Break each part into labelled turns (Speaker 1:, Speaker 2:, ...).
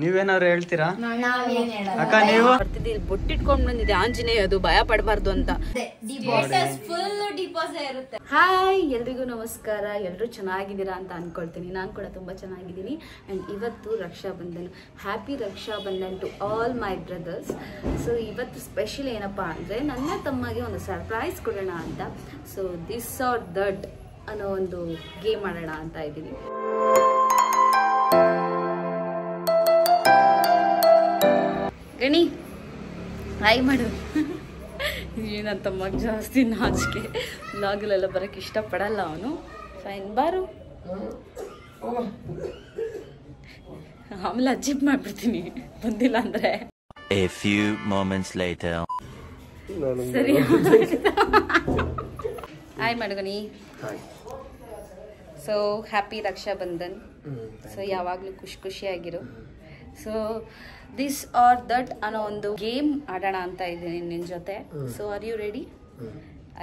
Speaker 1: ನೀವೇನಾದ್ರು ಹೇಳ್ತೀರಾ ಅಕ್ಕ? ನೀವು
Speaker 2: ಬರ್ತಿದ್ದೆ ಬೊಟ್ಟಿಟ್ಕೊಂಡ್ ಬಂದಿದೆ ಆಂಜನೇಯ, ಅದು ಭಯ ಪಡಬಾರ್ದು ಅಂತ. ಹಾಯ್, ಎಲ್ರಿಗೂ ನಮಸ್ಕಾರ. ಎಲ್ಲರೂ ಚೆನ್ನಾಗಿದ್ದೀರಾ ಅಂತ ಅನ್ಕೊಳ್ತೀನಿ. ನಾನು ಕೂಡ ತುಂಬಾ ಚೆನ್ನಾಗಿದ್ದೀನಿ. ಅಂಡ್ ಇವತ್ತು Rakshabandhan. Happy Rakshabandhan to all my brothers. So ಇವತ್ತು ಸ್ಪೆಷಲ್ ಏನಪ್ಪಾ ಅಂದ್ರೆ ನನ್ನ ತಮ್ಮಗೆ ಒಂದು ಸರ್ಪ್ರೈಸ್ ಕೊಡೋಣ ಅಂತ. ಸೊ ದಿಸ್ ಆರ್ ದಟ್ ಅನ್ನೋ ಒಂದು ಗೇಮ್ ಆಡೋಣ ಅಂತ ಇದ್ದೀನಿ. ಗಣಿ ಹಾಯ್ ಮಾಡು. ನನ್ನ ತಮ್ಮಗೆ ಜಾಸ್ತಿ ನಾಚಿಕೆ, ಲಾಗಲೆಲ್ಲ ಬರೋಕ್ಕೆ ಇಷ್ಟಪಡಲ್ಲ ಅವನು. ಫೈನ್ ಬಾರು, ಆಮೇಲೆ ಅಜ್ಜಿಬ್ ಮಾಡ್ಬಿಡ್ತೀನಿ ಬಂದಿಲ್ಲ ಅಂದ್ರೆ.
Speaker 3: A few moments later.
Speaker 2: ಸರಿ ಹಾಯ್ ಮಾಡು Gani. So happy Rakshabandhan. So ಯಾವಾಗಲೂ ಖುಷಿಯಾಗಿರು. ಸೊ ದಿಸ್ ಆರ್ ದಟ್ ಅನ್ನೋ ಒಂದು ಗೇಮ್ ಆಡೋಣ ಅಂತ ಇದ್ದೀನಿ ನಿನ್ನ ಜೊತೆ. So are you ready?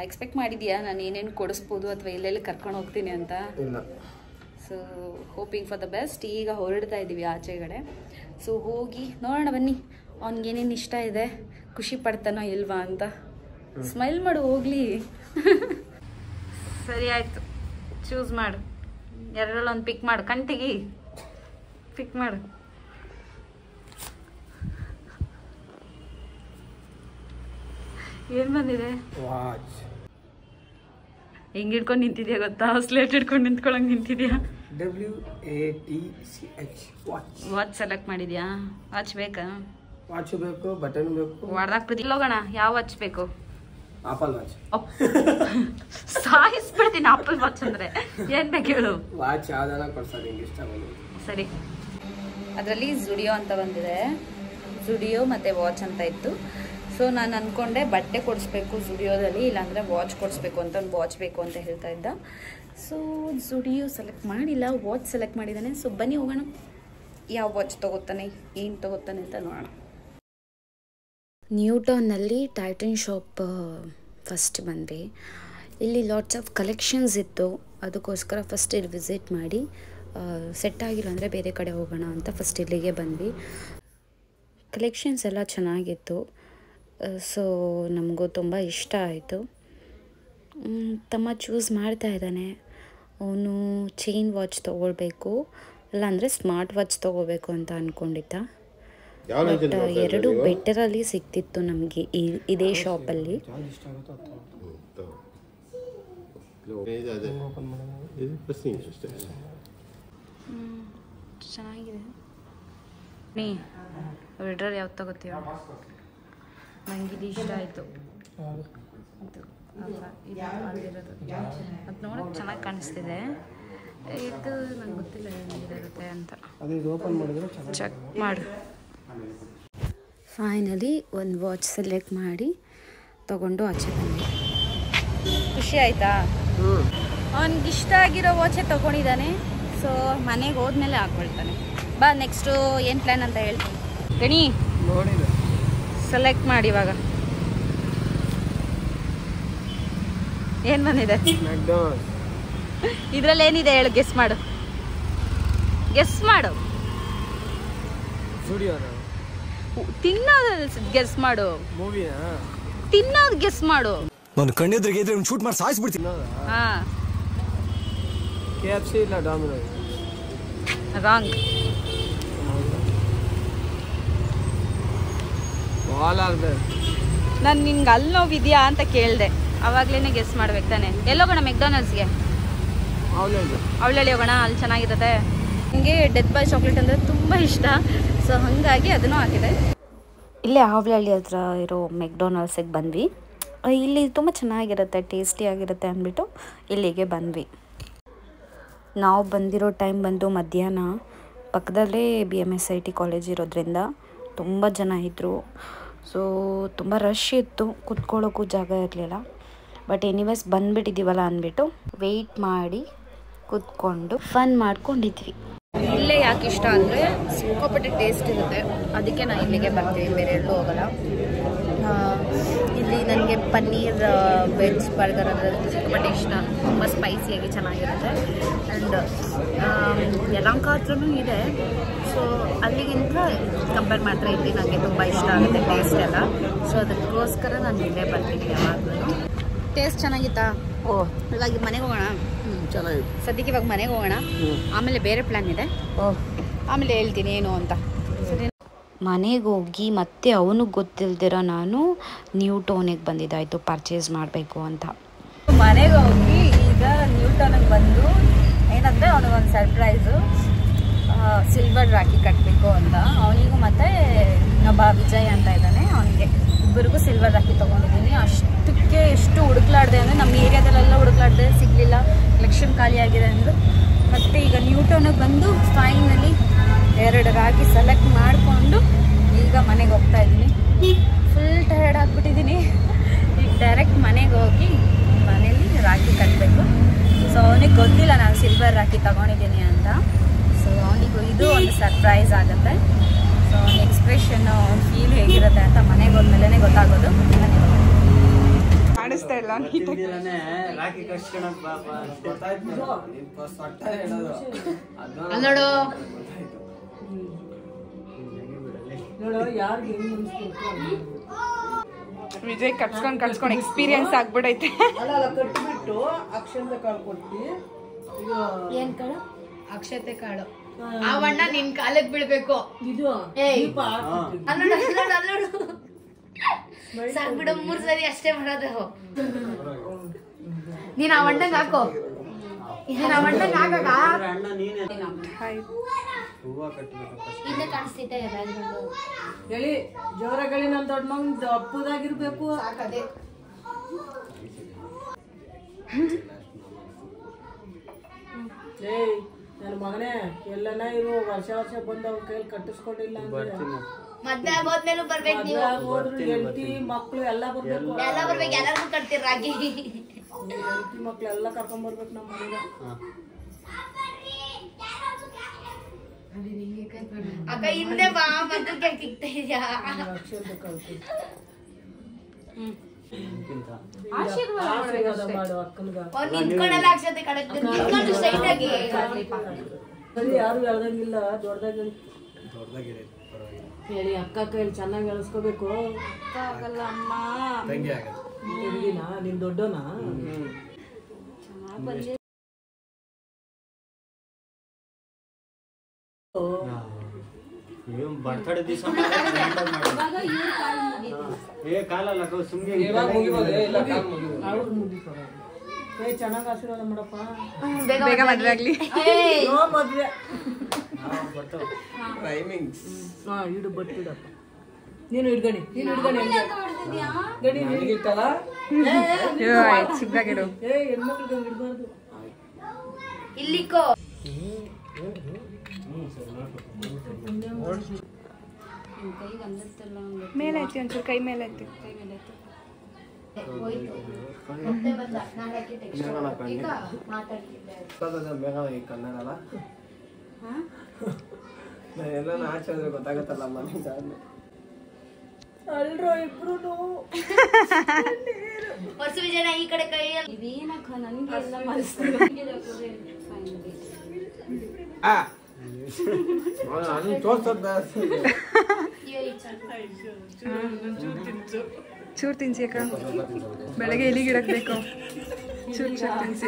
Speaker 2: Expect ಮಾಡಿದ್ಯಾ ನಾನು ಏನೇನು ಕೊಡಿಸ್ಬೋದು ಅಥವಾ ಎಲ್ಲೆಲ್ಲಿ ಕರ್ಕೊಂಡು ಹೋಗ್ತೀನಿ ಅಂತ? So hoping for the best. ಈಗ ಹೊರಡ್ತಾ ಇದ್ದೀವಿ ಆಚೆಗಡೆ. ಸೊ ಹೋಗಿ ನೋಡೋಣ ಬನ್ನಿ, ಅವ್ನಿಗೇನೇನು ಇಷ್ಟ ಇದೆ, ಖುಷಿ ಪಡ್ತಾನೋ ಇಲ್ವಾ ಅಂತ. ಸ್ಮೈಲ್ ಮಾಡು ಹೋಗ್ಲಿ. ಸರಿ ಆಯಿತು, ಚೂಸ್ ಮಾಡು. ಎರಡರಲ್ಲಿ ಒಂದು ಪಿಕ್ ಮಾಡು, ಕಂಟಿಗೆ ಪಿಕ್ ಮಾಡು. ಏನ್ ಬಂದಿದೆ? ಹೆಂಗ್ ಹಿಡ್ಕೊಂಡು ನಿಂತಿದ್ಯಾ ಗೊತ್ತಾ? ಸ್ಲೇಟ್ ಹಿಡ್ಕೊಂಡು ನಿಂತ್ಕೊಳಂಗ್ ನಿಂತಿದ್ಯಾ. ವಾಚ್ ಸೆಲೆಕ್ಟ್ ಮಾಡಿದ್ಯಾ? ವಾಚ್ ಬೇಕಾ?
Speaker 4: ವಾಚ್ ಬೇಕು, ಬಟನ್ ಬೇಕು.
Speaker 2: ಹೊಡೆದಾಕ್ಬಿಡ್ತೀನಿ. ಹೋಗೋಣ. ಯಾವ ವಾಚ್ ಬೇಕು?
Speaker 4: Apple watch.
Speaker 2: ಸಾಯಿಸ್ಬಿಡ್ತೀನಿ ಆಪಲ್ ವಾಚ್ ಅಂದ್ರೆ. ಏನ್ ಬೇಕು ಹೇಳು?
Speaker 4: ವಾಚ್ ಯಾವ್ದಾರ ಕೊಡ್ಸೋದು ನಿಂಗೆ ಇಷ್ಟ ಬಂದು.
Speaker 2: ಸರಿ, ಅದರಲ್ಲಿ ಜುಡಿಯೋ ಅಂತ ಬಂದಿದೆ. ಜುಡಿಯೋ ಮತ್ತೆ ವಾಚ್ ಅಂತ ಇತ್ತು. ಸೊ ನಾನು ಅಂದ್ಕೊಂಡೆ ಬಟ್ಟೆ ಕೊಡಿಸ್ಬೇಕು ಜುಡಿಯೋದಲ್ಲಿ, ಇಲ್ಲಾಂದರೆ ವಾಚ್ ಕೊಡಿಸ್ಬೇಕು ಅಂತ. ಒಂದು ವಾಚ್ ಬೇಕು ಅಂತ ಹೇಳ್ತಾ ಇದ್ದ. ಸೊ ಜುಡಿಯೋ ಸೆಲೆಕ್ಟ್ ಮಾಡಿಲ್ಲ, ವಾಚ್ ಸೆಲೆಕ್ಟ್ ಮಾಡಿದ್ದಾನೆ. ಸೊ ಬನ್ನಿ ಹೋಗೋಣ. ಯಾವ ವಾಚ್ ತೊಗೋತಾನೆ, ಏನು ತೊಗೋತಾನೆ ಅಂತ ನೋಡೋಣ. ನ್ಯೂ ಟೌನ್ನಲ್ಲಿ ಟೈಟನ್ ಶಾಪ್ ಫಸ್ಟ್ ಬಂದ್ವಿ. ಇಲ್ಲಿ ಲಾಟ್ಸ್ ಆಫ್ ಕಲೆಕ್ಷನ್ಸ್ ಇತ್ತು. ಅದಕ್ಕೋಸ್ಕರ ಫಸ್ಟ್ ಇಲ್ಲಿ ವಿಸಿಟ್ ಮಾಡಿ ಸೆಟ್ ಆಗಿಲ್ಲ ಅಂದರೆ ಬೇರೆ ಕಡೆ ಹೋಗೋಣ ಅಂತ ಫಸ್ಟ್ ಇಲ್ಲಿಗೆ ಬಂದ್ವಿ. ಕಲೆಕ್ಷನ್ಸ್ ಎಲ್ಲ ಚೆನ್ನಾಗಿತ್ತು. ಸೊ ನಮಗೂ ತುಂಬ ಇಷ್ಟ ಆಯಿತು. ತಮ್ಮ ಚೂಸ್ ಮಾಡ್ತಾ ಇದ್ದಾನೆ. ಅವನು ಚೈನ್ ವಾಚ್ ತೊಗೊಳ್ಬೇಕು, ಇಲ್ಲಾಂದರೆ ಸ್ಮಾರ್ಟ್ ವಾಚ್ ತೊಗೋಬೇಕು ಅಂತ ಅಂದ್ಕೊಂಡಿದ್ದ. ಬಟ್ ಎರಡು ಬೆಟರಲ್ಲಿ ಸಿಗ್ತಿತ್ತು ನಮಗೆ ಇದೇ ಶಾಪಲ್ಲಿ. ಚೆನ್ನಾಗಿದೆ. ನೀ ಎರಡರಲ್ಲಿ ಯಾವ್ದು ತಗೋತೀವ? ನಂಗೆ ಇದು ಇಷ್ಟ ಆಯಿತು. ಅದು ನೋಡೋಕೆ ಚೆನ್ನಾಗಿ ಕಾಣಿಸ್ತಿದೆ. ಇದು ನಂಗೆ ಗೊತ್ತಿಲ್ಲ ಏನಿರುತ್ತೆ ಅಂತ. ಚೆಕ್ ಮಾಡು. ಫೈನಲಿ ಒಂದು ವಾಚ್ ಸೆಲೆಕ್ಟ್ ಮಾಡಿ ತಗೊಂಡು ಆಚೆ ಬಂದೆ. ಖುಷಿ ಆಯಿತಾ? ಅವನಿಗಿಷ್ಟ ಆಗಿರೋ ವಾಚೇ ತೊಗೊಂಡಿದ್ದಾನೆ. ಸೊ ಮನೆಗೆ ಹೋದ್ಮೇಲೆ ಹಾಕ್ಕೊಳ್ತಾನೆ. ಬಾ ನೆಕ್ಸ್ಟು ಏನು ಪ್ಲ್ಯಾನ್ ಅಂತ ಹೇಳ್ತೀನಿ. ಗಣಿ ಸೆಲೆಕ್ಟ್ ಮಾಡಿ ಇವಾಗ. ಏನು ಬಂದಿದೆ ಇದರಲ್ಲಿ? ಏನಿದೆ ಹೇಳು, ಗೆಸ್ ಮಾಡು. ಗೆಸ್ ಮಾಡು. ತಿನ್ನೋದು ಗೆಸ್ ಮಾಡು. ತಿನ್ನೋದು ಗೆಸ್ ಮಾಡು.
Speaker 5: ನಾನು ಕಣ್ಣೆದ್ರಿಗೆ ಇದ್ರೆ ಶೂಟ್ ಮಾಡಿ ಸಾಯಿಸ್ಬಿಡ್ತೀನಿ.
Speaker 2: ಹಾ,
Speaker 4: KFC ಇಲ್ಲ ಡಾಮಿನೋಸ್.
Speaker 2: ರಾಂಗ್. ನಾನು ನಿನ್ಗೆ ಅಲ್ಲಿ ನೋವಿದೆಯಾ ಅಂತ ಕೇಳಿದೆ, ಅವಾಗ್ಲೇ ಗೆಸ್ ಮಾಡ್ಬೇಕು ತಾನೆ. ಎಲ್ಲೋಗೋಣ? ಮೆಕ್ಡೊನಾಲ್ಡ್ಸ್ಗೆ. ಅವಳಳ್ಳಿ ಹೋಗೋಣ, ಅಲ್ಲಿ ಚೆನ್ನಾಗಿರುತ್ತೆ. ನನಗೆ ಡೆತ್ ಬಾಯ್ ಚಾಕ್ಲೇಟ್ ಅಂದರೆ ತುಂಬ ಇಷ್ಟ. ಸೊ ಹಾಗಾಗಿ ಅದನ್ನು ಹಾಕಿದೆ. ಇಲ್ಲೇ ಅವಳಳ್ಳಿ ಹತ್ರ ಇರೋ ಮೆಕ್ಡೊನಾಲ್ಡ್ಸಿಗೆ ಬಂದ್ವಿ. ಇಲ್ಲಿ ತುಂಬ ಚೆನ್ನಾಗಿರುತ್ತೆ, ಟೇಸ್ಟಿಯಾಗಿರುತ್ತೆ ಅಂದ್ಬಿಟ್ಟು ಇಲ್ಲಿಗೆ ಬಂದ್ವಿ. ನಾವು ಬಂದಿರೋ ಟೈಮ್ ಬಂದು ಮಧ್ಯಾಹ್ನ. ಪಕ್ಕದಲ್ಲೇ BMSIT ಕಾಲೇಜ್ ಇರೋದ್ರಿಂದ ತುಂಬ ಜನ ಇದ್ದರು. ಸೊ ತುಂಬ ರಶ್ ಇತ್ತು, ಕುತ್ಕೊಳ್ಳೋಕ್ಕೂ ಜಾಗ ಇರಲಿಲ್ಲ. ಬಟ್ ಎನಿವೇಸ್ ಬಂದುಬಿಟ್ಟಿದ್ದೀವಲ್ಲ ಅಂದ್ಬಿಟ್ಟು ವೆಯ್ಟ್ ಮಾಡಿ ಕೂತ್ಕೊಂಡು ಫನ್ ಮಾಡ್ಕೊಂಡಿದ್ವಿ. ಇಲ್ಲೇ ಯಾಕೆ ಇಷ್ಟ ಅಂದರೆ ಸಿಕ್ಕಾಪಟ್ಟೆ ಟೇಸ್ಟ್ ಇರುತ್ತೆ, ಅದಕ್ಕೆ ನಾನು ಇಲ್ಲಿಗೆ ಬರ್ತೀನಿ, ಬೇರೆ ಎಲ್ಲೂ ಹೋಗಲ್ಲ. ಇಲ್ಲಿ ನನಗೆ ಪನ್ನೀರ್ ವೆಜ್ ಬರ್ಗರ್ ಅಂದರೆ ಸಿಕ್ಕಾಪಟ್ಟೆ ಇಷ್ಟ. ತುಂಬ ಸ್ಪೈಸಿಯಾಗಿ ಚೆನ್ನಾಗಿರುತ್ತೆ. ಆ್ಯಂಡ್ ಯಲಹಂಕ ಹತ್ರನೂ ಇದೆ. ಸೊ ಅಲ್ಲಿಗಿಂತ ಕಂಪೇರ್ ಮಾಡಿದ್ರೆ ಇಲ್ಲಿ ನನಗೆ ತುಂಬ ಇಷ್ಟ ಆಗುತ್ತೆ ಟೇಸ್ಟ್ ಎಲ್ಲ. ಸೊ ಅದಕ್ಕೋಸ್ಕರ ನಾನು ಇಲ್ಲೇ ಬರ್ತೀನಿ ಯಾವಾಗಲೂ. ಟೇಸ್ಟ್ ಚೆನ್ನಾಗಿತ್ತಾ? ಇವಾಗ ಮನೆಗೆ ಹೋಗೋಣ.
Speaker 4: ಚೆನ್ನಾಗಿತ್ತು.
Speaker 2: ಸದ್ಯಕ್ಕೆ ಇವಾಗ ಮನೆಗೆ ಹೋಗೋಣ, ಆಮೇಲೆ ಬೇರೆ ಪ್ಲ್ಯಾನ್ ಇದೆ, ಆಮೇಲೆ ಹೇಳ್ತೀನಿ ಏನು ಅಂತ. ಮನೆಗೆ ಹೋಗಿ ಮತ್ತೆ ಅವನಿಗೆ ಗೊತ್ತಿಲ್ದಿರೋ ನಾನು ನ್ಯೂ ಟೌನಿಗೆ ಬಂದಿದ್ದಾಯಿತು ಪರ್ಚೇಸ್ ಮಾಡಬೇಕು ಅಂತ. ಮನೆಗೆ ಹೋಗಿ ಈಗ ನ್ಯೂ ಟೌನಿಗೆ ಬಂದು ಏನಂದರೆ ಅವನಿಗೊಂದು ಸರ್ಪ್ರೈಸು, ಸಿಲ್ವರ್ ರಾಖಿ ಕಟ್ಟಬೇಕು ಅಂತ. ಅವನಿಗೂ ಮತ್ತು ಇನ್ನೊಬ್ಬ ವಿಜಯ್ ಅಂತ ಇದ್ದಾನೆ, ಅವನಿಗೆ ಇಬ್ಬರಿಗೂ ಸಿಲ್ವರ್ ರಾಖಿ ತೊಗೊಂಡಿದ್ದೀನಿ. ಅಷ್ಟಕ್ಕೆ ಎಷ್ಟು ಹುಡುಕ್ಲಾಡ್ದೆ ಅಂದರೆ ನಮ್ಮ ಏರಿಯಾದಲ್ಲೆಲ್ಲ ಹುಡುಕ್ಲಾಡ್ದೆ, ಸಿಗಲಿಲ್ಲ, ಕಲೆಕ್ಷನ್ ಖಾಲಿ ಆಗಿದೆ ಅಂದರು. ಮತ್ತು ಈಗ ನ್ಯೂ ಟೌನಿಗೆ ಬಂದು ಫೈನಲಿ 2 ರಾಖಿ ಸೆಲೆಕ್ಟ್ ಮಾಡಿಕೊಂಡು ಈಗ ಮನೆಗೆ ಹೋಗ್ತಾ ಇದ್ದೀನಿ. ಫುಲ್ ಟಯರ್ಡ್ ಆಗಿಬಿಟ್ಟಿದ್ದೀನಿ. ಈಗ ಡೈರೆಕ್ಟ್ ಮನೆಗೆ ಹೋಗಿ ಮನೇಲಿ ರಾಖಿ ಕಟ್ಟಬೇಕು. ಸೊ ಅವನಿಗೆ ಗೊತ್ತಿಲ್ಲ ನಾನು ಸಿಲ್ವರ್ ರಾಖಿ ತೊಗೊಂಡಿದ್ದೀನಿ ಅಂತ. ಸೊ ಅವನಿಗೂ ಇದು ಒಂದು ಸರ್ಪ್ರೈಸ್ ಆಗುತ್ತೆ. ಸೊ ಅವನ ಎಕ್ಸ್ಪ್ರೆಷನ್ನು ಫೀಲ್ ಹೇಗಿರುತ್ತೆ ಅಂತ ಮನೆಗೆ ಹೋದ್ಮೇಲೆ ಗೊತ್ತಾಗೋದು. ಕಾಣಿಸ್ತಾ ಇಲ್ಲ
Speaker 1: ರಾಖಿ ಕಟ್ಸ್ಕೊಳಕ್ ಪಾಪ
Speaker 2: ನೋಡು
Speaker 6: ವಿಜಯ್ ಕಟ್ಸ್ಕೊಂಡ್ ಎಕ್ಸ್ಪೀರಿಯನ್ಸ್ ಆಗ್ಬಿಡೈತೆ.
Speaker 7: ಕಟ್ಟಿಬಿಟ್ಟು ಅಕ್ಷತೆ ಕಾಳು ಕೊಟ್ಟು
Speaker 2: ಏನ್ ಕಾಳು? ಅಕ್ಷತೆ ಕಾಳು. ಅವಣ್ಣ ನಿನ್ ಕಾಲಕ್ಕೆ ಬೀಳ್ಬೇಕು.
Speaker 7: ಇದು
Speaker 2: ಸಾಕ್ಬಿಡ 3 ಸರಿ ಅಷ್ಟೇ ಮಾಡೋದು. ನೀನ್ ಆ ಅಣ್ಣಂಗ್ ಹಾಕೋ, ನೀನ್ ಆ ಅಣ್ಣಂಗ್ ಹಾಕಕ್ಕ ಇಲ್ಲೇ ಕಾಣಿಸ್ತೈತೆ.
Speaker 7: ಹೇಳಿ ಜೋರಾಗಳಿ ನನ್ ದೊಡ್ಡ ಮಗ ಅಪ್ಪದಾಗಿರ್ಬೇಕು. ಏಯ್ ನನ್ನ ಮಗನೇ ಎಲ್ಲನ ಇರು, ವರ್ಷ ಬಂದು ಅವ್ರ ಕೈಯಲ್ಲಿ ಕಟ್ಟಿಸ್ಕೊಂಡಿಲ್ಲ ಅಂದ್ರೆ
Speaker 2: ಮದ್ವೆ ಆಗೋದ್ಮೇಲೂ ಬರ್ಬೇಕು ನೀವು.
Speaker 7: ಹೋದ್ರು ಹೆಂಡತಿ ಮಕ್ಳು ಎಲ್ಲ ಬರ್ಬೇಕು.
Speaker 2: ಎಲ್ಲ ಬರ್ಬೇಕು, ಎಲ್ಲರಿಗೂ ಕಟ್ತೀರ ರಾಗಿ.
Speaker 7: ಹೆಂಡತಿ ಮಕ್ಳು ಎಲ್ಲ ಕರ್ಕೊಂಡ್ ಬರ್ಬೇಕು ನಮ್ಮ ಮನೆಗೆ.
Speaker 2: ಅಕ್ಕ ಹಿಂದೆ ಬಾ, ಮಕ್ಕಳಿಗೆ ಸಿಗ್ತಾ ಇದೆಯಾ?
Speaker 7: ಆಶೀರ್ವಾದ ಮಾಡು ಅಕ್ಕನ್ಗ.
Speaker 2: ನಿಂತ್ಕೊಂಡೆಲ್ಲ ಅಕ್ಷತೆ ಕಡಕ್ ನಿಂತ್ಕೊಂಡು ಸ್ಟ್ರೈಟ್ ಆಗಿ.
Speaker 7: ಸರಿ ಯಾರು ಎಳ್ದಂಗಿಲ್ಲ, ದೊಡ್ಡದಾಗಿ ಹೇಳಿ ಅಕ್ಕ ಕೈಯಲ್ಲಿ ಚೆನ್ನಾಗಿ ಎಳ್ಸ್ಕೋಬೇಕು.
Speaker 2: ಆಗಲ್ಲ ಅಮ್ಮ.
Speaker 7: ಹುಡುಗಿನಾ ನಿನ್ ದೊಡ್ಡನಾ?
Speaker 1: ಬರ್ತಡೇ ದಿವಸ ಕಾಲಲ್ಲ ಸುಮ್ನೆ
Speaker 7: ಚೆನ್ನಾಗಿ ಆಶೀರ್ವಾದ ಮಾಡಪ್ಪ.
Speaker 6: ಬೇಗ ಮದ್ವೆ ಆಗ್ಲಿ.
Speaker 7: ಮದ್ವೆ
Speaker 4: ಟೈಮಿಂಗ್ಸ್
Speaker 7: ಇಡು ಬಟ್ಟಿಡಪ್ಪ. ನೀನು ಹಿಡ್ಗಣಿ, ನೀನು ಹಿಡ್ಗಣಿ ಗಡಿ ನಿನಗಿತ್ತಲ್ಲ.
Speaker 6: ಚಿಕ್ಕದಾಗಿಡು.
Speaker 7: ಹೆಣ್ಮಕ್ಳಿಗೆ ಹಂಗೆ ಇಡ್ಬಾರ್ದು.
Speaker 2: ಇಲ್ಲಿಕೋ
Speaker 6: ಮೇಲೆ ಐತಿ, ಒಂಚೂರು ಕೈ ಮೇಲೆ ಐತಿ.
Speaker 4: ಕನ್ನಡ ಎಲ್ಲ ಆಚೆ ಹೋದ್ರೆ ಗೊತ್ತಾಗತ್ತಲ್ಲ ಮನೆಗೆ.
Speaker 7: ಅಲ್ರೋ ಇಬ್ರು
Speaker 2: ವರ್ಷ ವಿಜಯನ ಈ ಕಡೆ ಕೈಯಲ್ಲಿ ಇದೇನಕ್ಕ ನನಗೆ ಎಲ್ಲ ಮನಸ್ಸು
Speaker 6: ಚೂರು ತಿನ್ಸಿ ಅಕ್ಕ, ಬೆಳಗ್ಗೆ ಎಲ್ಲಿ ಗಿಡಕ್ಕೆ ಬೇಕು. ಚೂರು ತಿನ್ಸಿ.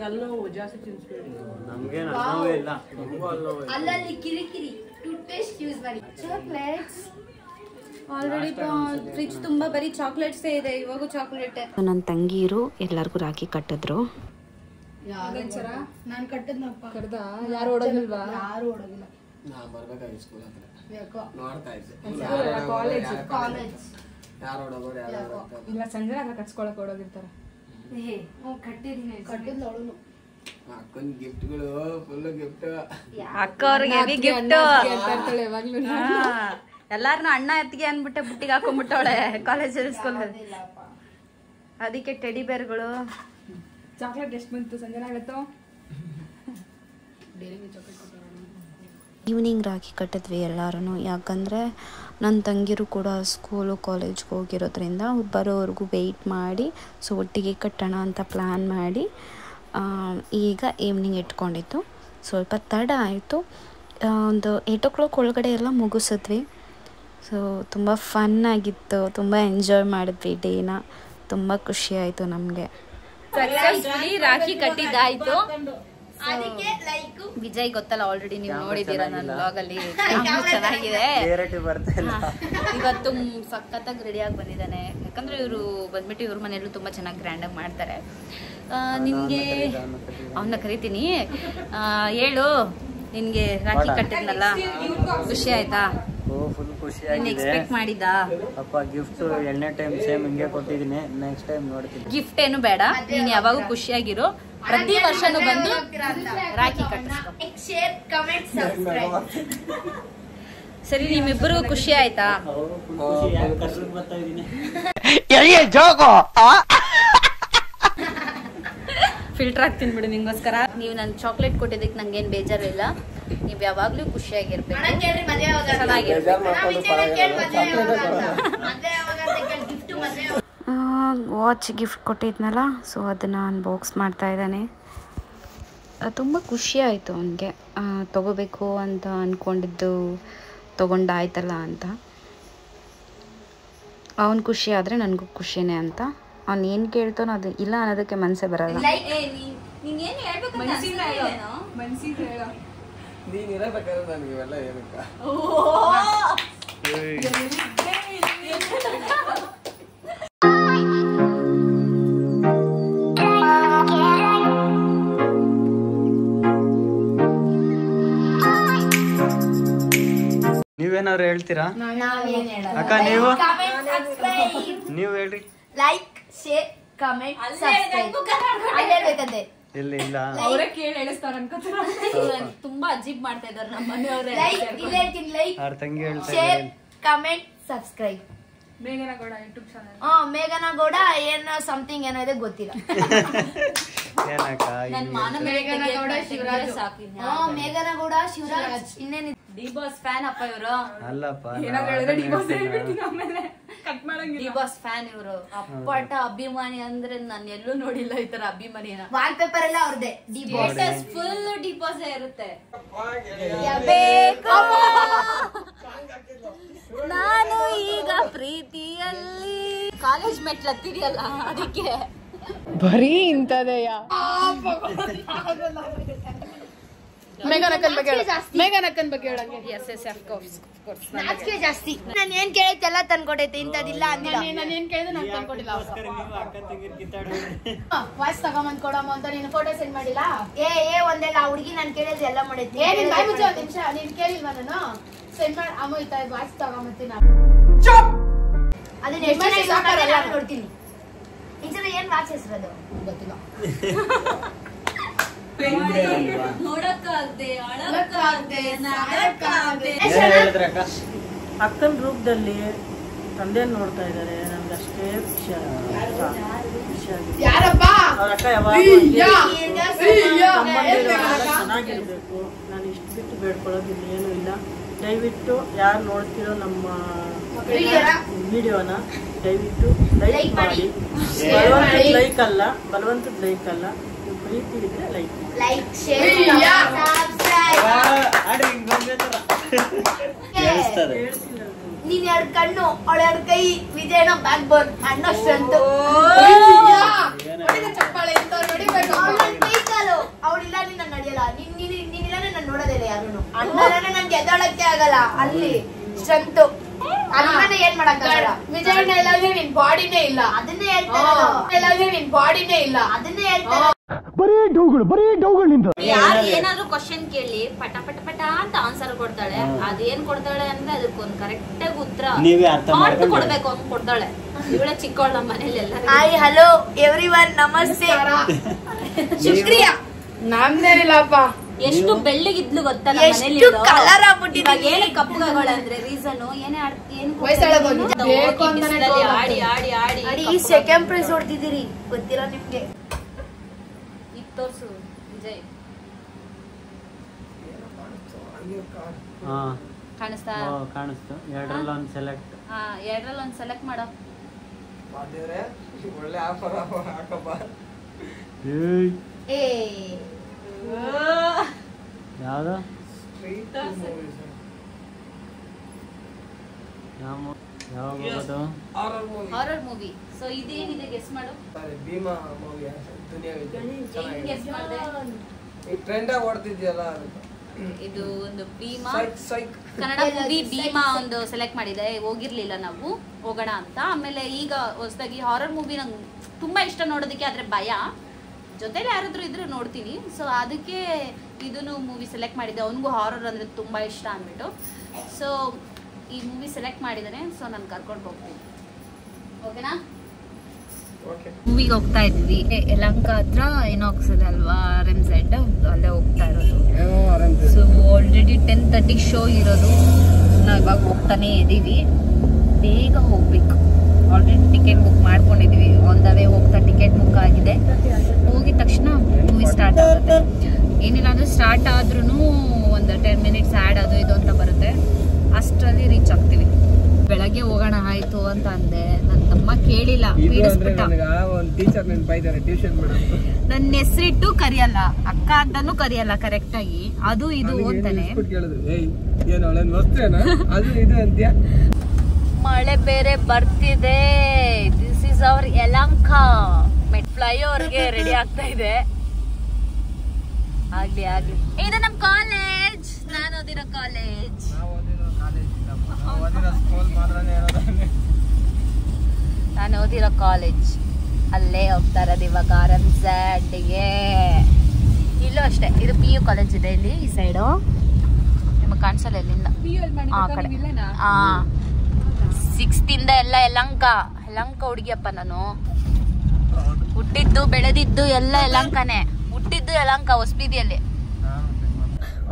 Speaker 7: ಅಲ್ಲೋ ಜಾಸ್ತಿ ತಿನ್ಸ್ಬೇಡಿ.
Speaker 2: ಅಲ್ಲಲ್ಲಿ ಕಿರಿಕಿರಿ ಟೂತ್ ಪೇಸ್ಟ್ ಯೂಸ್ ಮಾಡಿ. ಚಾಕ್ಲೇಟ್ಸ್ ಆಲ್ರೆಡಿ ಫ್ರಿಜ್ ತುಂಬಾ ಬರೀ ಚಾಕ್ಲೇಟ್ಸ್ ಇದೆ. ಇವಾಗೂ ಚಾಕ್ಲೇಟ್.
Speaker 8: ನನ್ನ ತಂಗಿರು ಎಲ್ಲರಿಗೂ ರಾಖಿ ಕಟ್ಟಿದ್ರು.
Speaker 2: ನಾನು ಕಟ್ಟದ್ನಪ್ಪ.
Speaker 6: ಕರ್ದ ಯಾರು ಓಡೋದಿಲ್ವಾ?
Speaker 2: ಯಾರು ಓಡೋದಿಲ್ಲ.
Speaker 4: ನಾ ಬರ್ಬೇಕಾಗಿ ಸ್ಕೂಲ್ ಹತ್ರ
Speaker 2: ಯಾಕೋ
Speaker 4: ನೋಡ್ತಾ ಇದ್ದೆ
Speaker 2: ಕಾಲೇಜ್
Speaker 4: ಯಾರು ಓಡೋಗೋರು ಯಾರು
Speaker 6: ಇಲ್ಲ, ಸಂಜೆ ಆಗ ಕಟ್ಸ್ಕೊಳಕ್ ಓಡೋಗಿರ್ತಾರ.
Speaker 2: ಕಟ್ಟಿದ್ದೀನಿ, ಕಟ್ಟಿದ್ಲು ಅವಳು.
Speaker 4: ಅಕ್ಕನ ಗಿಫ್ಟ್ಗಳು ಫುಲ್ ಗಿಫ್ಟ್.
Speaker 2: ಅಕ್ಕ ಅವ್ರಿಗೆ ಗಿಫ್ಟ್
Speaker 6: ಇರ್ತಾಳೆ ಯಾವಾಗ್ಲೂ.
Speaker 2: ಎಲ್ಲಾರನು ಅಣ್ಣ ಎತ್ತಿಗೆ ಅನ್ಬಿಟ್ಟೆ ಬುಟ್ಟಿಗೆ ಹಾಕೊಂಡ್ಬಿಟ್ಟವಳೆ ಕಾಲೇಜಲ್ಲಿ ಸ್ಕೂಲಲ್ಲಿ. ಅದಕ್ಕೆ ಟೆಡಿ ಬೇರ್ಗಳು.
Speaker 6: ಚಾಕ್ಲೇಟ್ ಎಷ್ಟು ಬಂತು ಸಂಜೆ ಆಗತ್ತೋ?
Speaker 8: ಈವ್ನಿಂಗ್ ರಾಖಿ ಕಟ್ಟಿದ್ವಿ ಎಲ್ಲರೂ. ಯಾಕಂದರೆ ನನ್ನ ತಂಗಿರು ಕೂಡ ಸ್ಕೂಲು ಕಾಲೇಜ್ಗೆ ಹೋಗಿರೋದ್ರಿಂದ ಅವ್ರು ಬರೋವರೆಗೂ ವೆಯ್ಟ್ ಮಾಡಿ ಸೊ ಒಟ್ಟಿಗೆ ಕಟ್ಟೋಣ ಅಂತ ಪ್ಲ್ಯಾನ್ ಮಾಡಿ ಈಗ ಈವ್ನಿಂಗ್ ಇಟ್ಕೊಂಡಿದ್ದು. ಸ್ವಲ್ಪ ತಡ ಆಯಿತು, ಒಂದು 8 o'clock ಒಳಗಡೆ ಎಲ್ಲ ಮುಗಿಸಿದ್ವಿ. ಸೊ ತುಂಬ ಫನ್ನಾಗಿತ್ತು, ತುಂಬ ಎಂಜಾಯ್ ಮಾಡಿದ್ವಿ ಡೇನ. ತುಂಬ ಖುಷಿ ಆಯಿತು ನಮಗೆ.
Speaker 2: ಸಕ್ಸಸ್ಫುಲಿ ರಾಖಿ ಕಟ್ಟಿದ್ದಾಯ್ತು. ವಿಜಯ್ ಗೊತ್ತಲ್ಲ, ಆಲ್ರೆಡಿ ನೀವು ನೋಡಿದ್ದೀರಾ ನನ್ನ ವ್ಲಾಗಲ್ಲಿ. ಚೆನ್ನಾಗಿದೆ. ಇವತ್ತು ಸಖತ್ತಾಗಿ ರೆಡಿಯಾಗಿ ಬಂದಿದ್ದಾನೆ. ಯಾಕಂದ್ರೆ ಇವರು ಬಂದ್ಬಿಟ್ಟು ಇವ್ರ ಮನೆಯಲ್ಲೂ ತುಂಬ ಚೆನ್ನಾಗಿ ಗ್ರ್ಯಾಂಡಾಗಿ ಮಾಡ್ತಾರೆ. ನಿನಗೆ ಅವನ್ನ ಕರಿತೀನಿ, ಹೇಳು ನಿನಗೆ ರಾಖಿ ಕಟ್ಟಿದ್ನಲ್ಲ, ಖುಷಿ ಆಯ್ತಾ?
Speaker 1: ಫುಲ್ ಖುಷಿ ಆಗಿದೆ.
Speaker 2: ಎಕ್ಸ್ಪೆಕ್ಟ್ ಮಾಡಿದ್ದ
Speaker 1: ಅಪ್ಪ ಗಿಫ್ಟ್ ಎರಡನೇ ಟೈಮ್ ಸೇಮ್ ಹಿಂಗೆ ಕೊಟ್ಟಿದ್ದೀನಿ. ನೆಕ್ಸ್ಟ್ ಟೈಮ್ ನೋಡ್ತೀನಿ.
Speaker 2: ಗಿಫ್ಟ್ ಏನು ಬೇಡ, ನೀನು ಯಾವಾಗೂ ಖುಷಿಯಾಗಿರು. ಪ್ರತಿ ವರ್ಷನೂ ಬಂದು ರಾಖಿ ಕಟ್ಟಿಸ್ಕೊ. ಸರಿ, ನಿಮ್ಮಿಬ್ಬರು ಖುಷಿ ಆಯ್ತಾ? ಫಿಲ್ಟರ್ ಹಾಕ್ತೀನಿ ಬಿಡು ನಿಂಗೋಸ್ಕರ. ನೀವು ನನ್ ಚಾಕ್ಲೇಟ್ ಕೊಟ್ಟಿದ್ದಕ್ಕೆ ನಂಗೇನು ಬೇಜಾರಿಲ್ಲ. ನೀವು ಯಾವಾಗ್ಲೂ ಖುಷಿಯಾಗಿರ್ಬೇಕು,
Speaker 8: ವಾಚ್ ಗಿಫ್ಟ್ ಕೊಟ್ಟಿದ್ನಲ್ಲ, ಸೊ ಅದನ್ನು ಅನ್ಬಾಕ್ಸ್ ಮಾಡ್ತಾ ಇದ್ದಾನೆ. ತುಂಬ ಖುಷಿ ಆಯಿತು ಅವನಿಗೆ. ತೊಗೋಬೇಕು ಅಂತ ಅಂದ್ಕೊಂಡಿದ್ದು ತೊಗೊಂಡಾಯ್ತಲ್ಲ ಅಂತ. ಅವನು ಖುಷಿ ಆದರೆ ನನಗೂ ಖುಷಿನೇ ಅಂತ. ಅವ್ನು ಏನು ಕೇಳ್ತಾನೋ ಅದು ಇಲ್ಲ ಅನ್ನೋದಕ್ಕೆ ಮನಸ್ಸೇ ಬರಲ್ಲ.
Speaker 4: ನೀನಿರಬೇಕಾದ್ರೆ ನನಗೆ ಇವೆಲ್ಲ ಏನಕ್ಕ?
Speaker 1: ನೀವೇನಾದ್ರು ಹೇಳ್ತೀರಾ ಅಕ್ಕ? ನೀವು ಹೇಳ್ರಿ.
Speaker 9: Like, share, comment, subscribe.
Speaker 1: ಇಲ್ಲ ಇಲ್ಲ,
Speaker 6: ಅವರೇ ಕೇಳಿ ಹೇಳಿಸ್ತಾರ ಅನ್ಕೋತಾರ.
Speaker 2: ತುಂಬಾ ಅಜೀಬ್ ಮಾಡ್ತಾ ಇದಾರೆ ನಮ್ಮ ಮನೆಯವರೇ.
Speaker 1: ಅವ್ರ ತಂಗಿ ಹೇಳ್ತಾ
Speaker 9: ಶೇರ್, ಕಮೆಂಟ್, ಸಬ್ಸ್ಕ್ರೈಬ್.
Speaker 6: ಮೇಘನಾ ಗೌಡ ಯೂಟ್ಯೂಬ್ ಚಾನಲ್.
Speaker 9: ಮೇಘನಾ ಗೌಡ ಏನೋ ಸಮಥಿಂಗ್ ಏನೋ ಇದೆ ಗೊತ್ತಿಲ್ಲ.
Speaker 1: ಏನಕ್ಕ?
Speaker 6: ಮೇಘನಾ ಗೌಡ ಶಿವರಾಜ್.
Speaker 9: ಮೇಘನಾ ಗೌಡ ಶಿವರಾಜ್. ಇನ್ನೇನಿದೆ?
Speaker 2: ಡಿ ಬಾಸ್ ಫ್ಯಾನ್ ಅಪ್ಪ ಇವರು.
Speaker 1: ಅಲ್ಲಪ್ಪ,
Speaker 2: ಡಿ ಬಾಸ್ ಫ್ಯಾನ್ ಇವರು. ಅಪ್ಪಟ ಅಭಿಮಾನಿ ಅಂದ್ರೆ ನಾನು ಎಲ್ಲೂ ನೋಡಿಲ್ಲ ಈ ತರ ಅಭಿಮಾನಿನ.
Speaker 9: ವಾಲ್ ಪೇಪರ್ ಎಲ್ಲ ಅವ್ರದೇ. D boss
Speaker 2: full D boss ಇರುತ್ತೆ. ನಾನು ಈಗ ಪ್ರೀತಿಯಲ್ಲಿ ಕಾಲೇಜ್ ಮೆಟ್ಲು ಹತ್ತಿದೆಯಲ್ಲ, ಅದಕ್ಕೆ
Speaker 6: ಬರೀ ಇಂಥದೆಯಾ? ಮೇಘನಕ್ಕನ್ ಬಗ್ಗೆ ಹೇಳಂಗೆ.
Speaker 9: ನಾಚಿಕೆ ಜಾಸ್ತಿ. ನಾನು ಏನ್ ಕೇಳೈತೆ ಎಲ್ಲ ತಂದ್ಕೊಡೈತೆ, ಇಂಥದಿಲ್ಲ ಅಂದಿಲ್ಲ.
Speaker 6: ನಾನು ಏನ್ ಕೇಳಿದ್ರೆ ನಾನು ತಂದ್ಕೊಟ್ಟಿಲ್ಲ.
Speaker 9: ವಾಯ್ಸ್ ತಗೊಂಬಂದ್ ಕೊಡಮ್ಮ ಅಂತ ನೀನು ಫೋಟೋ ಸೆಂಡ್ ಮಾಡಿಲ್ಲ. ಒಂದೆಲ್ಲ ಹುಡುಗಿ ನಾನು ಕೇಳಿದ್ರೆ ಎಲ್ಲ ಮಾಡೈತೆ. ಒಂದ್ ನಿಮಿಷ, ನೀನ್ ಕೇಳಿಲ್ವಾ? ನಾನು ಸೆಂಡ್ ಮಾಡಿ ಅಮ್ಮ ವಾಯ್ಸ್ ತಗೊಂಬತ್ತೀನಿ. ಅದನ್ನ ಎಷ್ಟು ನೋಡ್ತೀನಿ. ಇಂಚನ ಏನ್ ವಾಚ್ ಹೆಸರದು ಗೊತ್ತಿಲ್ಲ.
Speaker 7: ಅಕ್ಕನ ರೂಪದಲ್ಲಿ ತಂದೆ ನೋಡ್ತಾ ಇದಾರೆ. ನಮ್ಗೆ ಅಷ್ಟೇ ಖುಷಿ ಅವ್ರ ಅಕ್ಕ ಚೆನ್ನಾಗಿರ್ಬೇಕು. ನಾನು ಇಷ್ಟು ಬಿಟ್ಟು ಬೇಡ್ಕೊಳ್ಳೋದಿಲ್ಲ, ಏನೂ ಇಲ್ಲ. ದಯವಿಟ್ಟು ಯಾರು ನೋಡ್ತಿರೋ ನಮ್ಮ ವಿಡಿಯೋನ ದಯವಿಟ್ಟು ಲೈಕ್ ಮಾಡಿ. ಬಲವಂತದ ಲೈಕ್ ಅಲ್ಲ, ಪ್ರೀತಿ ಇದ್ರೆ ಲೈಕ್
Speaker 9: ನೀನ್ 2 ಕಣ್ಣು, ಅವಳ 2 ಕೈ, ವಿಜಯನ ಬ್ಯಾಕ್ ಬೋನ್, ಅಣ್ಣ ಸ್ಟ್ರೆಂತ್. ಅವಳಿಲ್ಲ ನೀನ್ ನಡೆಯಲ್ಲ. ನೀನಿಲ್ಲ ನಾನು ನೋಡೋದಿಲ್ಲ ಯಾರು. ಅಣ್ಣ ನನ್ಗೆ ಎದ್ದಾಳಕ್ಕೆ ಆಗಲ್ಲ. ಅಲ್ಲಿ ಸ್ಟ್ರೆಂತ್. ಅಣ್ಣನ ಏನ್ ಮಾಡಕ್ಕಾಗಲ್ಲ. ವಿಜಯಣ್ಣ ಎಲ್ಲಾದ್ರೆ ನಿನ್ ಬಾಡಿನೇ ಇಲ್ಲ. ಅದನ್ನೇ ಹೇಳ್ತಾರೆ.
Speaker 2: ಯಾರು ಏನಾದ್ರು ಕ್ವಶನ್ ಕೇಳಿ ಪಟ ಪಟ ಪಟ ಅಂತ ಆನ್ಸರ್ ಕೊಡ್ತಾಳೆ. ಅದೇನ್ ಕೊಡ್ತಾಳೆ ಅಂದ್ರೆ ಅದಕ್ಕೊಂದು ಕರೆಕ್ಟ್ ಆಗಿ ಉತ್ತರ ಕೊಡ್ಬೇಕು ಅಂತ ಕೊಡ್ತಾಳೆ. ಇವಳೆ ಚಿಕ್ಕವಳ ನಮ್ಮ ಮನೇಲಿ ಎಲ್ಲ.
Speaker 9: ಹಾಯ್, ಹಲೋ ಎವ್ರಿವನ್, ನಮಸ್ತೆ. ಶುಕ್ರಿಯ.
Speaker 6: ನಮ್ದೇನಿಲ್ಲಪ್ಪ.
Speaker 2: ಎಷ್ಟು ಬೆಳ್ಳಗಿದ್ಲು ಗೊತ್ತಲ್ಲ ಮನೇಲಿ.
Speaker 9: ಕಲರ್ ಆಗ್ಬಿಟ್ಟಿದೆ.
Speaker 2: ಏನು ಕಪ್ಪುಗಳೇ ಅಂದ್ರೆ ರೀಸನ್ ಏನೇ ಆಡಿ ಆಡಿ ಆಡಿ
Speaker 9: ಈ ಸೆಕೆಂಡ್ ಪ್ರೈಸ್ ಹೊಡ್ತಿದ್ದೀರಿ ಗೊತ್ತಿಲ್ಲ ನಿಮ್ಗೆ.
Speaker 2: ತೋರ್ಸು ವಿಜಯ್.
Speaker 1: ಹಾಂ
Speaker 2: ಕಾಣಿಸ್ತಾ?
Speaker 1: ಕಾಣಿಸ್ತು. ಎರಡರಲ್ಲಿ ಒಂದು ಸೆಲೆಕ್ಟ್.
Speaker 2: ಎರಡರಲ್ಲಿ ಒಂದು ಸೆಲೆಕ್ಟ್ ಮಾಡೋ.
Speaker 4: ಒಳ್ಳೆ ಆಫರ್ ಹಾಕಪ್ಪ.
Speaker 1: ಯಾವುದು?
Speaker 2: Horror movie. ಸೊ ಇದೇನಿದೆ ಗೆಸ್ ಮಾಡು.
Speaker 4: ಭೀಮಾ ಮೂವಿ
Speaker 2: ಗೆಸ್ ಮಾಡಿದೆ.
Speaker 4: ಟ್ರೆಂಡ್ ಆಗಿ ಓಡ್ತಿದ್ಯಲ್ಲ
Speaker 2: ಇದು ಒಂದು ಭೀಮಾ ಕನ್ನಡ ಮೂವಿ. ಭೀಮಾ ಒಂದು ಸೆಲೆಕ್ಟ್ ಮಾಡಿದೆ, ಹೋಗಿರ್ಲಿಲ್ಲ ನಾವು, ಹೋಗೋಣ ಅಂತ. ಆಮೇಲೆ ಈಗ ಹೊಸದಾಗಿ ಹಾರರ್ ಮೂವಿ ನಂಗೆ ತುಂಬಾ ಇಷ್ಟ ನೋಡೋದಕ್ಕೆ, ಆದ್ರೆ ಭಯ. ಜೊತೆಲಿ ಯಾರಾದ್ರೂ ಇದ್ರೆ ನೋಡ್ತೀನಿ. ಸೊ ಅದಕ್ಕೆ ಇದನ್ನು ಮೂವಿ ಸೆಲೆಕ್ಟ್ ಮಾಡಿದ್ದೆ. ಅವನಿಗೂ ಹಾರರ್ ಅಂದ್ರೆ ತುಂಬಾ ಇಷ್ಟ ಅಂದ್ಬಿಟ್ಟು. ಸೊ ಈ ಮೂವಿ ಸೆಲೆಕ್ಟ್ ಮಾಡಿದ್ದಾನೆ. ಸೊ ನಾನು ಕರ್ಕೊಂಡು ಹೋಗ್ತೀನಿ. ಓಕೆನಾ? ಮೂವಿಗೆ ಹೋಗ್ತಾ ಇದ್ವಿ. ಯಲಹಂಕ ಹತ್ರ ಇನಾಕ್ಸ್ ಇದೆ ಅಲ್ವಾ, RMZ, ಅಲ್ಲೇ ಹೋಗ್ತಾ ಇರೋದು. ಸೊ ಆಲ್ರೆಡಿ 10:30 ಶೋ ಇರೋದು. ನಾವು ಇವಾಗ ಹೋಗ್ತಾನೆ ಇದೀವಿ. ಬೇಗ ಹೋಗ್ಬೇಕು. ಆಲ್ರೆಡಿ ಟಿಕೆಟ್ ಬುಕ್ ಮಾಡ್ಕೊಂಡಿದ್ವಿ. ಆನ್ ದ ವೇ ಹೋಗ್ತಾ ಟಿಕೆಟ್ ಬುಕ್ ಆಗಿದೆ. ಹೋಗಿದ ತಕ್ಷಣ ಮೂವಿ ಸ್ಟಾರ್ಟ್ ಆಗುತ್ತೆ. ಏನಿಲ್ಲ ಅಂದ್ರೆ ಸ್ಟಾರ್ಟ್ ಆದ್ರೂ ಒಂದು 10 ಮಿನಿಟ್ಸ್ ಆ್ಯಡ್ ಅದು ಇದು ಅಂತ ಬರುತ್ತೆ. ಅಷ್ಟರಲ್ಲಿ ರೀಚ್ ಆಗ್ತೀವಿ. ಬೆಳಗ್ಗೆ ಹೋಗೋಣ ಆಯ್ತು ಅಂತ ಅಂದೆ. ನನ್ನ ತಮ್ಮ ಕೇಳಿಲ್ಲ, ಪೀಡಿಸ್ಬಿಟ್ಟ. ನನ್ನ ಹೆಸರಿಟ್ಟು ಕರಿಯಲ್ಲ, ಅಕ್ಕ ಅಂತಾನು ಕರಿಯಲ್ಲ ಕರೆಕ್ಟ್ ಆಗಿ. ಅದು ಇದು ಅಂತಾನೆ. ಮಳೆ ಬೇರೆ ಬರ್ತಿದೆ. This is our Yelahanka. ಫ್ಲೈಓವರ್ಗೆ ರೆಡಿ ಆಗ್ತಾ ಇದೆ. ಆಗ್ಲಿ ಆಗ್ಲಿ. ಇದು ನಮ್ ಕಾಲೇಜ್. ನಾನು ಓದಿರೋ ಕಾಲೇಜ್. ನಾನು ಓದಿರೋ ಕಾಲೇಜ್ ಅಲ್ಲೇ ಹೋಗ್ತಾ ಇರೋದು ಇವಾಗ RMZಗೆ. ಇಲ್ಲೂ ಅಷ್ಟೇ. ಇದು PU ಕಾಲೇಜ್ ಇದೆ ಇಲ್ಲಿ ಈ ಸೈಡು. ನಿಮಗೆ ಕಾಣಿಸಲ್ಲ ಇಲ್ಲಿಂದ ಆ ಕಡೆ. 6th ಇಂದ ಎಲ್ಲ ಯಲಹಂಕ ಹುಡುಗಿಯಪ್ಪ. ನಾನು ಹುಟ್ಟಿದ್ದು ಬೆಳೆದಿದ್ದು ಎಲ್ಲ ಯಲಹಂಕನೇ. ಹುಟ್ಟಿದ್ದು ಯಲಹಂಕ ಹೊಸಬೀದಿಯಲ್ಲಿ.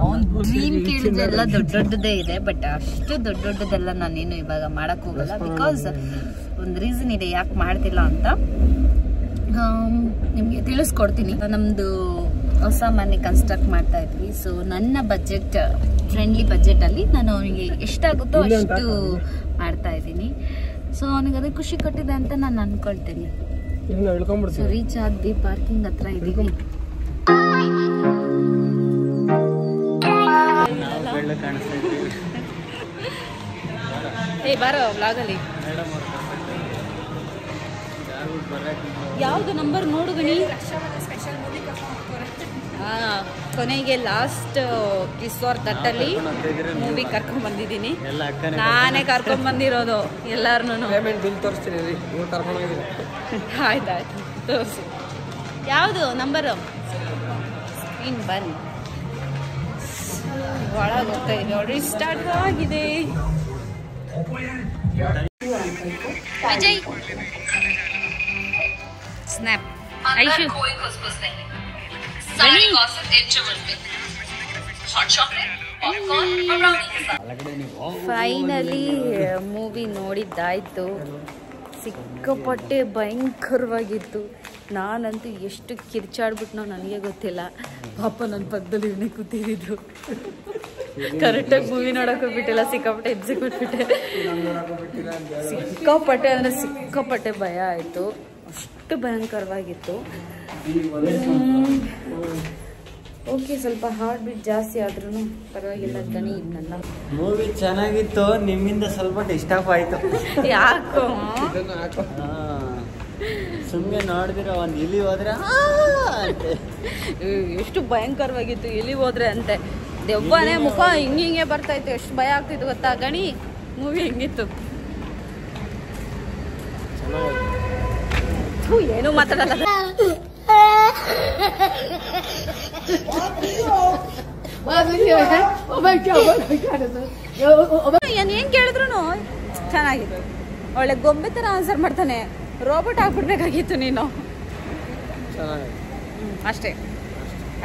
Speaker 2: ಅವ್ನ್ ಡ್ರೀಮ್ ಕೇಳಿದ್ರೆ ಎಲ್ಲ ದೊಡ್ಡ ದೊಡ್ಡದೇ ಇದೆ. ಬಟ್ ಅಷ್ಟು ದೊಡ್ಡ ದೊಡ್ಡದೆಲ್ಲ ನಾನೇನು ಇವಾಗ ಮಾಡಕ್ ಹೋಗಲ್ಲ. ಬಿಕಾಸ್ ಒಂದು ರೀಸನ್ ಇದೆ ಯಾಕೆ ಮಾಡ್ತಿಲ್ಲ ಅಂತ. ನಿಮಗೆ ತಿಳಿಸ್ಕೊಡ್ತೀನಿ. ನಮ್ದು ಹೊಸ ಮನೆ ಕನ್ಸ್ಟ್ರಕ್ಟ್ ಮಾಡ್ತಾ ಇದ್ವಿ. ಸೊ ನನ್ನ ಬಜೆಟ್, ಫ್ರೆಂಡ್ಲಿ ಬಜೆಟ್ ಅಲ್ಲಿ ನಾನು ಅವನಿಗೆ ಎಷ್ಟಾಗುತ್ತೋ ಅಷ್ಟು ಮಾಡ್ತಾ ಇದ್ದೀನಿ. ಸೊ ಅವನಿಗೆ ಅದೇ ಖುಷಿ ಕೊಟ್ಟಿದೆ ಅಂತ ನಾನು ಅನ್ಕೊಳ್ತೀನಿ. ಸೊ ರೀಚ್ ಆದ್ವಿ, ಪಾರ್ಕಿಂಗ್ ಹತ್ರ ಇದೀವಿ. ಬಾರೋ ವ್ಲಾಗಲ್ಲಿ ಯಾವ್ದು ನಂಬರ್ ನೋಡು ಗಣಿ. ಕೊನೆಗೆ ಲಾಸ್ಟ್ ಕಿಸ್ವಾರ್ ತಟ್ಟಲ್ಲಿ ಮೂವಿ ಕರ್ಕೊಂಡ್ ಬಂದಿದ್ದೀನಿ. ನಾನೇ ಕರ್ಕೊಂಡ್ ಬಂದಿರೋದು ಎಲ್ಲಾರ್ನು. ಆಯ್ತಾಯ್ತು ತೋರಿಸಿ. ಯಾವುದು ನಂಬರು? ಸ್ಕ್ರೀನ್ ಬನ್ನಿ. ಒಳಗೆ ಹೋಗ್ತಾ ಇದೆ. ಆಲ್ರೆಡಿ ಸ್ಟಾರ್ಟ್ ಆಗಿದೆ. Vijay snap. Aishu finally movie ನೋಡಿದ್ದಾಯ್ತು. ಸಿಕ್ಕಾಪಟ್ಟೆ ಭಯಂಕರವಾಗಿತ್ತು. ನಾನಂತೂ ಎಷ್ಟು ಕಿರ್ಚಾಡ್ಬಿಟ್ನೋ ನನಗೆ ಗೊತ್ತಿಲ್ಲ. ಪಾಪ ನನ್ನ ಪಕ್ಕದಲ್ಲಿ ಇವನೇ ಕೂತಿದ್ದು. ಕರೆಕ್ಟಾಗಿ ಮೂವಿ ನೋಡಕ್ ಹೋಗ್ಬಿಟ್ಟಿಲ್ಲ. ಸಿಕ್ಕಾಪಟ್ಟೆ ಎಬ್ಸಿ ಕೊಟ್ಬಿಟ್ಟೆ. ಸಿಕ್ಕಾಪಟ್ಟೆ ಅಂದರೆ ಸಿಕ್ಕಾಪಟ್ಟೆ ಭಯ ಆಯಿತು. ಅಷ್ಟು ಭಯಂಕರವಾಗಿತ್ತು. ಓಕೆ, ಸ್ವಲ್ಪ ಹಾರ್ಟ್ ಬೀಟ್ ಜಾಸ್ತಿ ಆದ್ರೂ ಪರವಾಗಿಲ್ಲ ಗಣಿ. ಇನ್ನಲ್ಲ
Speaker 1: ಮೂವಿ ಚೆನ್ನಾಗಿತ್ತು. ನಿಮ್ಮಿಂದ ಸ್ವಲ್ಪ ಡಿಸ್ಟರ್ಬ್ ಆಯ್ತು.
Speaker 2: ಯಾಕೋ?
Speaker 1: ಸುಮ್ಮನೆ ನೋಡಿದಿರ ಒಂದು ಇಲಿ ಹೋದ್ರೆ
Speaker 2: ಎಷ್ಟು ಭಯಂಕರವಾಗಿತ್ತು. ಇಲಿ ಹೋದ್ರೆ ಅಂತೆ ದೆವ್ವನೇ ಮುಖ ಹಿಂಗೆ ಬರ್ತಾ ಇತ್ತು. ಎಷ್ಟು ಭಯ ಆಗ್ತಿತ್ತು ಗೊತ್ತಾ ಗಣಿ. ಮೂವಿ ಹೆಂಗಿತ್ತು? ಏನು ಮಾತಾಡಲ್ಲ. ಏನ್ ಕೇಳಿದ್ರು ಚೆನ್ನಾಗಿದೆ. ಒಳ್ಳೆ ಗೊಂಬೆ ತರ ಆನ್ಸರ್ ಮಾಡ್ತಾನೆ. ರೋಬೋಟ್ ಆಗ್ಬಿಡ್ಬೇಕಾಗಿತ್ತು ನೀನು. ಅಷ್ಟೇ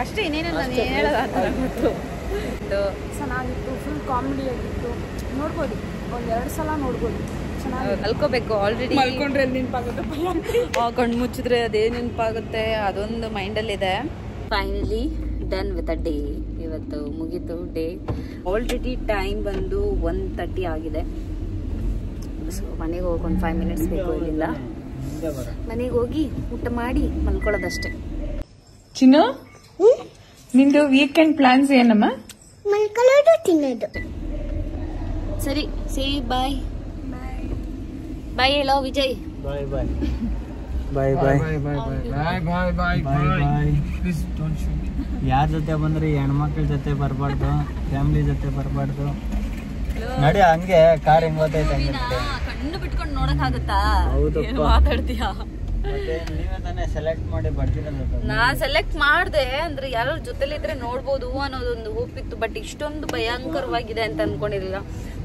Speaker 2: ಅಷ್ಟೇ, ಇನ್ನೇನು ನಾನು ಹೇಳೋದು ಆ ಥರ ಗೊತ್ತು.
Speaker 6: ಚೆನ್ನಾಗಿತ್ತು. ಫುಲ್ ಕಾಮಿಡಿ ಆಗಿತ್ತು. ನೋಡ್ಬೋದು, ಒಂದೆರಡು ಸಲ ನೋಡ್ಬೋದು. ಚೆನ್ನಾಗಿ
Speaker 2: ಕಲ್ಕೋಬೇಕು. ಆಲ್ರೆಡಿ
Speaker 6: ಮಲ್ಕೊಂಡ್ರೆ ನೆನಪಾಗುತ್ತೆ.
Speaker 2: ಕಣ್ಣು ಮುಚ್ಚಿದ್ರೆ ಅದೇ ನೆನಪಾಗುತ್ತೆ. ಅದೊಂದು ಮೈಂಡಲ್ಲಿದೆ. Finally done with a day. ಇವತ್ತು ಮುಗೀತು ಡೇ. ಆಲ್ರೆಡಿ ಟೈಮ್ ಬಂದು 1:30 ಆಗಿದೆ. ಸೊ ಮನೆಗೆ ಹೋಗಿ ಒಂದು 5 ಮಿನಿಟ್ಸ್ ಬೇಕು ಇಲ್ಲಿಂದ. ಮನೆಗೆ ಹೋಗಿ ಊಟ ಮಾಡಿ ಮಲ್ಕೊಳ್ಳೋದಷ್ಟೇ.
Speaker 6: ಚಿನ್ನ, ನಿಂದು ವೀಕೆಂಡ್ ಪ್ಲಾನ್ಸ್ ಏನಮ್ಮ?
Speaker 9: ಮಲ್ಕೊಳ್ಳೋದು, ತಿನ್ನೋದು.
Speaker 2: ಸರಿ, ಸೇ ಬಾಯ್. ಬಾಯ್ ಹೇಳೋ ವಿಜಯ್.
Speaker 1: ಬಾಯ್ ಬಾಯ್ ಬಾಯ್ ಬಾಯ್ ಯಾರ ಜೊತೆ ಬಂದ್ರೆ ಹೆಣ್ಮಕ್ಳ ಜೊತೆ ಬರಬಾರ್ದು, ಫ್ಯಾಮಿಲಿ ಜೊತೆ ಬರಬಾರ್ದು. ನಡಿ ಹಂಗೆ ಕಾರ್ ಹೆಂಗ್ ಗೊತ್ತೈತೆ
Speaker 2: ಕಣ್ಣು ಬಿಟ್ಕೊಂಡು ನೋಡಕ್ ಆಗುತ್ತಾ?
Speaker 1: ಹೌದಪ್ಪ.
Speaker 2: ಮಾತಾಡ್ತೀಯಾ?
Speaker 1: ಮತ್ತೆ ನೀವೇ ತಾನೇ ಸೆಲೆಕ್ಟ್ ಮಾಡಿ ಬರ್ತಿರೋದು.
Speaker 2: ನಾ ಸೆಲೆಕ್ಟ್ ಮಾಡ್ದೆ ಅಂದ್ರೆ ಯಾರು ಜೊತೆಲಿ ಇದ್ರೆ ನೋಡ್ಬೋದು ಅನ್ನೋದೊಂದು ಹೋಪ್ ಇತ್ತು. ಬಟ್ ಇಷ್ಟೊಂದು ಭಯಂಕರವಾಗಿದೆ ಅಂತ ಅನ್ಕೊಂಡಿರ್ಲಿಲ್ಲ.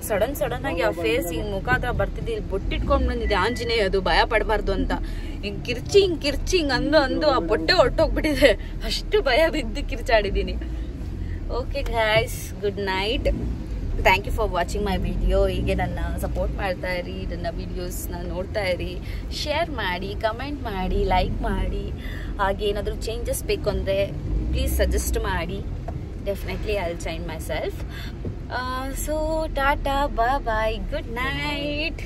Speaker 2: ಸಡನ್ ಆಗಿ ಆ ಫೇಸ್ ಹಿಂಗ್ ಮುಖ ಹತ್ರ ಬರ್ತಿದ್ದೆ. ಇಲ್ಲಿ ಬೊಟ್ಟಿಟ್ಕೊಂಡ್ ಬಂದಿದೆ ಆಂಜನೇಯ, ಅದು ಭಯ ಪಡಬಾರ್ದು ಅಂತ. ಹಿಂಗ್ ಕಿರ್ಚಿ ಅಂದು ಆ ಬೊಟ್ಟೆ ಹೊಟ್ಟೋಗ್ಬಿಟ್ಟಿದೆ. ಅಷ್ಟು ಭಯ ಬಿದ್ದು ಕಿರ್ಚಾಡಿದೀನಿ. Okay guys, good night. Thank you for watching my video. ಹೀಗೆ ನನ್ನ ಸಪೋರ್ಟ್ ಮಾಡ್ತಾ ಇರಿ, ನನ್ನ ವಿಡಿಯೋಸ್ನ ನೋಡ್ತಾ ಇರಿ, ಶೇರ್ ಮಾಡಿ, ಕಮೆಂಟ್ ಮಾಡಿ, ಲೈಕ್ ಮಾಡಿ. ಹಾಗೆ ಏನಾದರೂ ಚೇಂಜಸ್ ಬೇಕು ಅಂದರೆ ಪ್ಲೀಸ್ ಸಜೆಸ್ಟ್ ಮಾಡಿ. Definitely I will change myself. So tata, bye bye, good night.